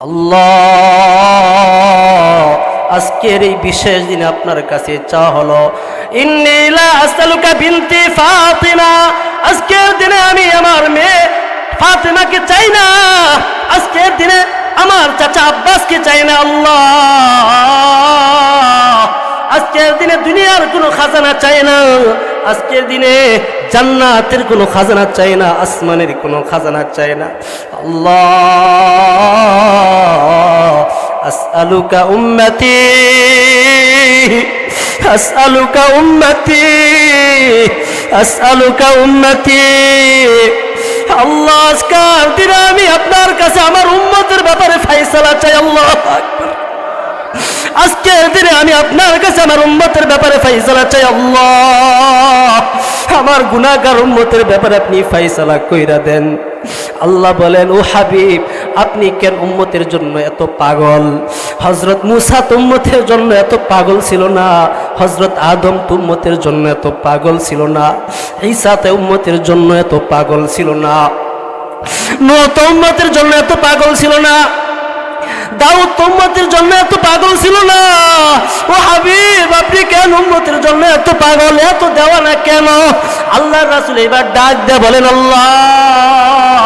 আল্লাহ, আজকের এই বিশেষ দিনে আপনার কাছে চা হলো, ইন্নী লা আসআলুকা বিনতি ফাতিমা, আজকের দিনে আমি আমার মেয়ে ফাতিমাকে চাই না, আজকের দিনে আমার চাচা আব্বাসকে চাই না। আল্লাহ, আজকের দিনে দুনিয়ার কোনো খাজানা চাই না, আজকের দিনে জান্নাতের কোনো খাজানা চাই না, আসমানের কোনো খাজানা চাই না। আল্লাহ, আসআলুকা উম্মতি, আসআলুকা উম্মতি, আসআলুকা উম্মতি। আল্লাহ, আজকের দিনে আমি আপনার কাছে আমার উম্মতের ব্যাপারে ফয়সালা চাই। আল্লাহু আকবার, আজকের দিনে আমি আপনার কাছে আমার উম্মতের ব্যাপারে ফয়সালা চাই। আল্লাহ, আমার গুনাহগার উম্মতের ব্যাপারে আপনি ফয়সালা কইরা দেন। আল্লাহ বলেন, ও হাবিব, আপনি কেন উম্মতের জন্য এত পাগল? হযরত মুসা তো উম্মতের জন্য এত পাগল ছিল না, হযরত আদম তো উম্মতের জন্য এত পাগল ছিল না, ঈসা তো উম্মতের জন্য এত পাগল ছিল না, নূহ তো উম্মতের জন্য এত পাগল ছিল না, দাউদ উম্মতের জন্য এত পাগল ছিল না। ও হাবিব, আপনি কেন উম্মতের জন্য এত পাগল, এত দেওয়ানা কেন? আল্লাহর রাসূল এবার ডাক দিয়ে বলেন, আল্লাহ,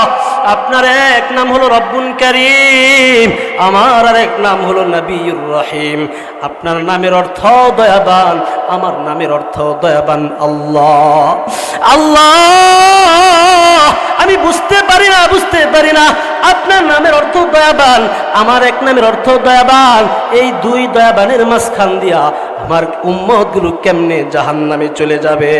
আপনার এক নাম হলো রব্বুন কারীম, আমার আর এক নাম হলো নবিয়ুর রহিম। আপনার নামের অর্থ দয়াবান, আমার নামের অর্থ দয়াবান। আল্লাহ, আল্লাহ, আমি বুঝতে পারি না আপনার নামের অর্থ দয়াবান, আমার এক নামের অর্থ দয়াবান, এই দুই দয়াবানের মাঝখান দিয়া আমার উম্মতগুলো কেমনে জাহান্নামে চলে যাবে?